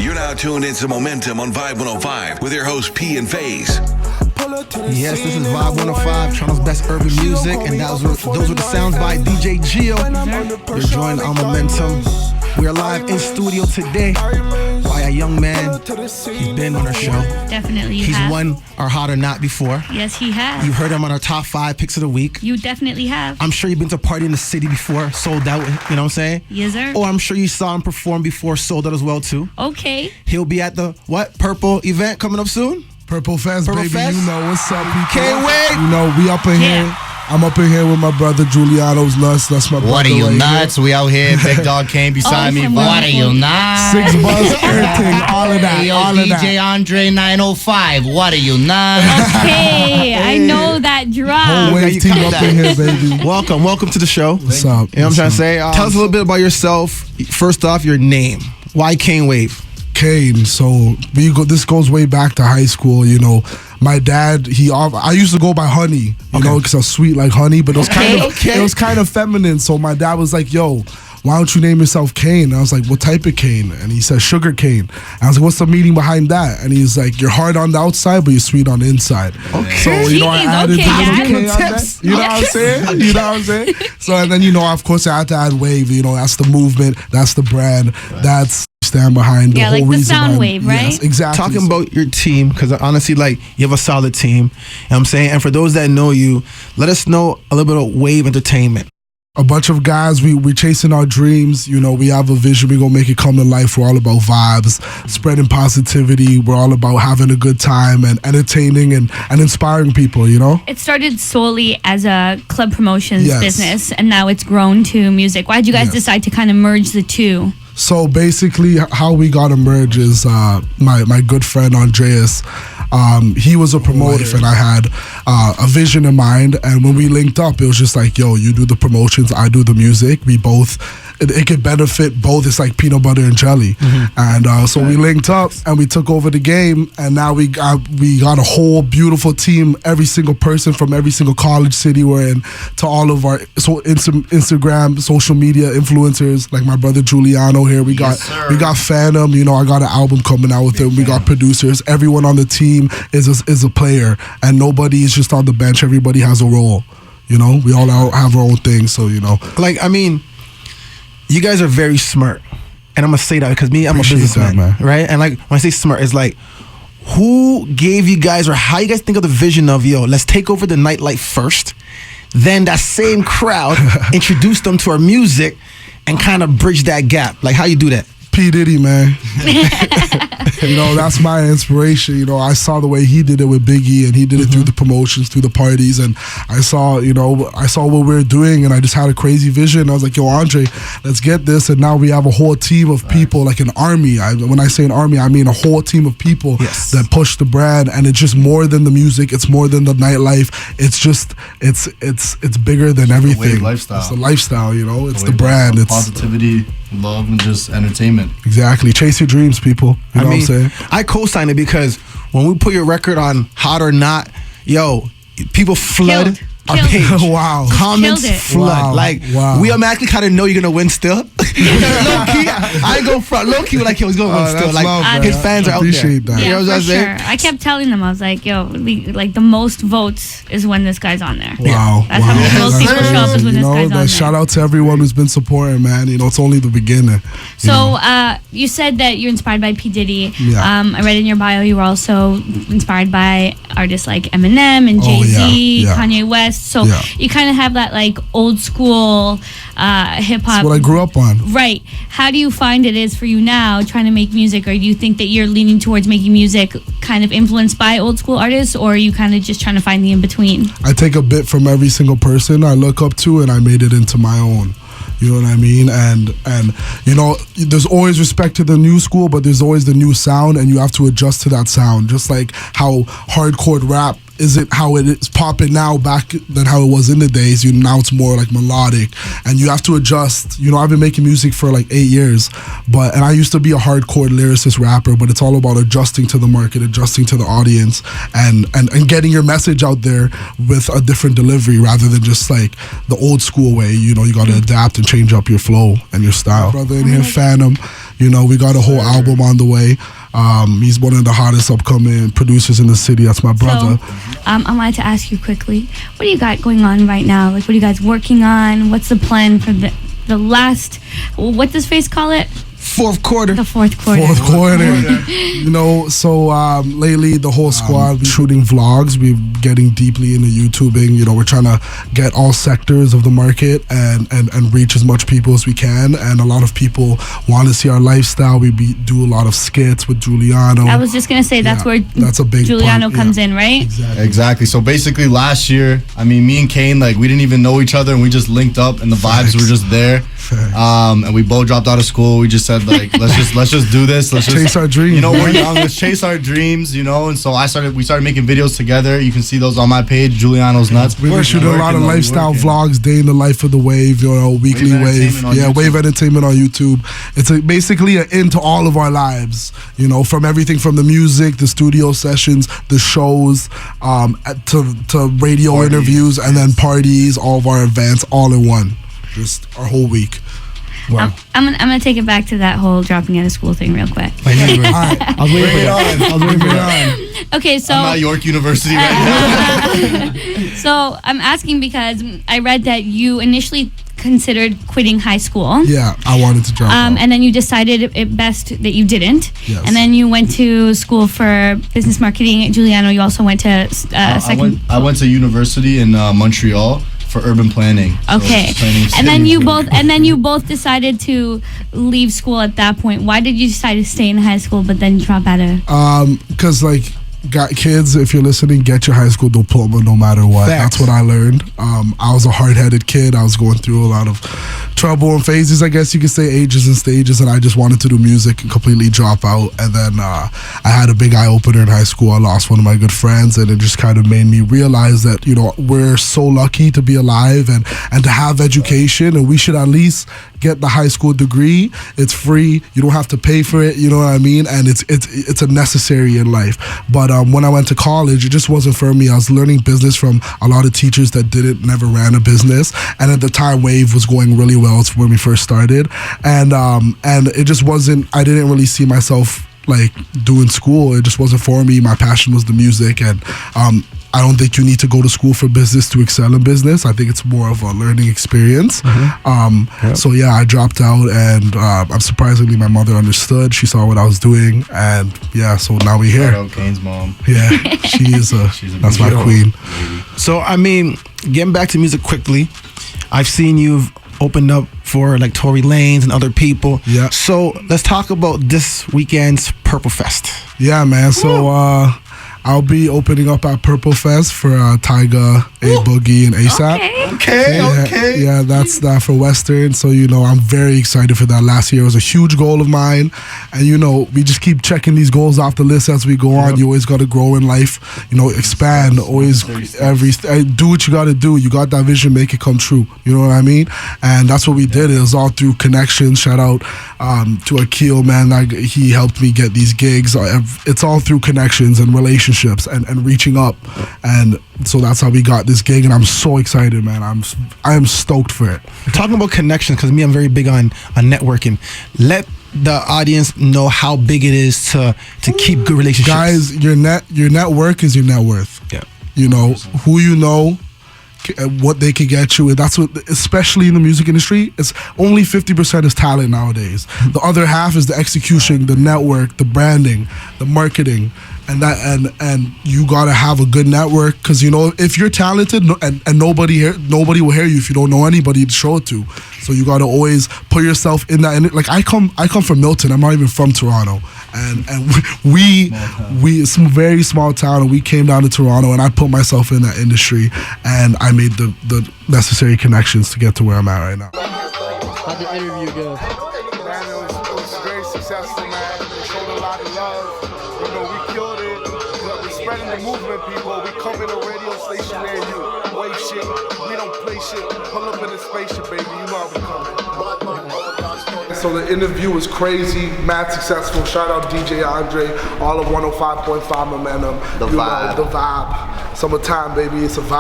You're now tuned into Momentum on Vibe 105 with your host P and FaZe. Yes, this is Vibe 105, Toronto's best urban music, and those were the sounds by DJ Gio. You're joined on Momentum. We are live in studio today by a young man. He's been on our show. Definitely, He's won our Hot or Not before. Yes, he has. You've heard him on our top 5 picks of the week. You definitely have. I'm sure you've been to a party in the city before, sold out, you know what I'm saying? Yes, sir. Or I'm sure you saw him perform before, sold out as well, too. Okay. He'll be at the, Purple event coming up soon? Purple Fest, Purple baby. Fest? You know what's up, people. Can't wait. You know, we up in here. I'm up in here with my brother Giuliano's nuts. That's my brother. What are you right nuts? Here. We out here. Big dog Kane beside me. What are you nuts? 6 buzz, everything, all of that. Yo, all of DJ that. Andre 905. What are you nuts? Okay, I know that drop. Whole wave you team got up that. in here, baby. Welcome to the show. What's up? You know what I'm trying to say? Tell us a little bit about yourself. First off, your name. Why Kane Wav? Kane. So this goes way back to high school. You know, my dad. I used to go by Honey. You know, because I was sweet like honey, but it was it was kind of feminine. So my dad was like, "Yo, why don't you name yourself Kane?" And I was like, "What type of cane?" And he said, "Sugar cane." And I was like, "What's the meaning behind that?" And he's like, "You're hard on the outside, but you're sweet on the inside." Okay. So you know, I added the little K on that. You know what I'm saying? You know what I'm saying? So and then of course, I had to add wave. You know, that's the movement, that's the brand, that's stand behind the whole like the reason sound wave, right? Yes, exactly. Talking about your team, because honestly, you have a solid team. You know what I'm saying? And for those that know you, let us know a little bit of Wave Entertainment. A bunch of guys, we chasing our dreams. You know, we have a vision. We're going to make it come to life. We're all about vibes, spreading positivity. We're all about having a good time and entertaining and inspiring people, you know? It started solely as a club promotions business, and now it's grown to music. Why did you guys decide to kind of merge the two? So basically, how we got to merge is my good friend Andreas. He was a promoter, and I had a vision in mind. And when we linked up, it was just like, "Yo, you do the promotions, I do the music. We both, it could benefit both. It's like peanut butter and jelly." And so we linked up, and we took over the game. And now we got a whole beautiful team. Every single person from every single college city we're in, to all of our Instagram, social media influencers, like my brother Giuliano here. We got Phantom. You know, I got an album coming out with him. We got producers. Everyone on the team is a player, and nobody is just on the bench. Everybody has a role. You know, we all have our own thing. So you know, you guys are very smart, and I'm gonna say that because I'm a businessman, man. Right? And when I say smart, it's like, who gave you guys, or how you guys think of the vision of, let's take over the nightlife first, then that same crowd introduce them to our music and kind of bridge that gap. Like, how you do that? P. Diddy, man. You know, that's my inspiration. You know, I saw the way he did it with Biggie, and he did it through the promotions, through the parties, and I saw what we were doing, and I just had a crazy vision. I was like, "Yo, Andre, let's get this." And now we have a whole team of people, like an army. When I say an army, I mean a whole team of people that push the brand, and it's just more than the music. It's more than the nightlife. It's just, it's bigger than everything. Lifestyle. It's the lifestyle, you know. It's the brand. It's positivity, love, and just entertainment. Exactly. Chase your dreams, people. You know what I'm saying? I co-sign it because when we put your record on Hot or Not, people flood our page. Wow. Comments flood. Wow. We automatically kind of know you're going to win still. Low-key, I ain't going front. Low-key, we're like, he's going to win still. Love, his fans are out there. Appreciate that. Yeah, you know what I'm saying? sure. I kept telling them, I was like, the most votes is when this guy's on there. Wow. That's how many most people show up is when this guy's on there. Shout out to everyone who's been supporting, man. You know, it's only the beginning. So you said that you're inspired by P. Diddy. Yeah. I read in your bio you were also inspired by artists like Eminem and Jay-Z, Kanye West. So you kind of have that old school hip-hop. That's what I grew up on. Right. How do you find it is for you now trying to make music, or do you think that you're leaning towards making music kind of influenced by old school artists, or are you kind of just trying to find the in-between? I take a bit from every single person I look up to, and I made it into my own. You know what I mean? And you know, there's always respect to the new school, but there's always the new sound, and you have to adjust to that sound. Just like how hardcore rap isn't how it is popping now back than how it was in the days. Now it's more like melodic, and you have to adjust. You know, I've been making music for 8 years, and I used to be a hardcore lyricist rapper, but it's all about adjusting to the market, adjusting to the audience, and getting your message out there with a different delivery rather than just the old school way. You know, you got to adapt and change up your flow and your style. Brother in here, Phantom. You know, we got a whole album on the way. He's one of the hottest upcoming producers in the city. That's my brother. So, I wanted to ask you quickly, what do you got going on right now? Like, what are you guys working on? What's the plan for the last, what does Face call it? Fourth quarter. The fourth quarter. You know, so lately the whole squad shooting vlogs. We're getting deeply into YouTubing. You know, we're trying to get all sectors of the market and reach as much people as we can. And a lot of people want to see our lifestyle. We do a lot of skits with Giuliano. I was just going to say that's where that's a big Giuliano part, comes in, right? Exactly. So basically last year, I mean, me and Kane, like, we didn't even know each other, and we just linked up, and the vibes were just there. And we both dropped out of school. We just said, like, let's just do this. Let's just chase our dreams. You know, we're young. Let's chase our dreams. You know, and so we started making videos together. You can see those on my page, Giuliano's Nuts. We're shooting a lot of lifestyle vlogs, day in the life of the Wave. You know, weekly Wave. Wave Entertainment on YouTube. It's basically an into all of our lives. You know, from everything from the music, the studio sessions, the shows, to radio interviews, and then parties, all of our events, all in one. Just our whole week. Wow. I'm gonna take it back to that whole dropping out of school thing real quick. I was waiting for that. Okay, so I'm at York University right now. So I'm asking because I read that you initially considered quitting high school. Yeah, I wanted to drop out. And then you decided it best that you didn't. Yes. And then you went to school for business marketing at Giuliano. You also went to I went to university in Montreal for urban planning. Okay. And then you both decided to leave school at that point. Why did you decide to stay in high school but then drop out of? Because got kids, if you're listening, get your high school diploma no matter what. Facts. That's what I learned. I was a hard-headed kid. I was going through a lot of trouble and phases, I guess you could say, ages and stages, and I just wanted to do music and completely drop out. And then I had a big eye-opener in high school. I lost one of my good friends, and it just kind of made me realize that, you know, we're so lucky to be alive and to have education, and we should at least get the high school degree. It's free. You don't have to pay for it. You know what I mean? And it's a necessary in life. But when I went to college, it just wasn't for me. I was learning business from a lot of teachers that never ran a business. And at the time, Wave was going really well. It's when we first started. And it just wasn't, I didn't really see myself like doing school. It just wasn't for me. My passion was the music, and I don't think you need to go to school for business to excel in business. I think it's more of a learning experience. So yeah, I dropped out, and I'm surprisingly my mother understood. She saw what I was doing, and yeah, so now we're here. Shout out Kane's mom. Yeah, she is that's my queen. So I mean, getting back to music quickly, I've seen you've opened up for like Tory Lanez and other people. Yeah. So let's talk about this weekend's Purple Fest. Yeah, man. So I'll be opening up at Purple Fest for Tyga, A Boogie, and ASAP. Okay. Yeah, that's that for Western. So, you know, I'm very excited for that. Last year was a huge goal of mine. And, you know, we just keep checking these goals off the list as we go on. You always got to grow in life, you know, expand, always do what you got to do. You got that vision, make it come true. You know what I mean? And that's what we did. It was all through connections. Shout out to Akil, man. He helped me get these gigs. It's all through connections and relationships and reaching up. And so that's how we got this gig, and I'm so excited, man. I am stoked for it. Talking about connections, because I'm very big on networking. Let the audience know how big it is to keep good relationships. Guys, your network is your net worth. Yeah. You know, who you know, what they could get you. And that's what, especially in the music industry, it's only 50% is talent nowadays. The other half is the execution, the network, the branding, the marketing. And you gotta have a good network, because you know, if you're talented and nobody will hear you if you don't know anybody to show it to. So you gotta always put yourself in that. Like I come from Milton. I'm not even from Toronto, and we it's a very small town, and we came down to Toronto, and I put myself in that industry, and I made the necessary connections to get to where I'm at right now. How'd the interview go? Man, it was very successful, man. We showed a lot of love. You know, we killed it. But we're spreading the movement, people. We come in a radio station near you. Wave shit. We don't play shit. Pull up in the spaceship, baby. You know how we coming. So the interview was crazy, mad successful. Shout out DJ Andre, all of 105.5 Momentum. The vibe. Summertime, baby. It's a vibe.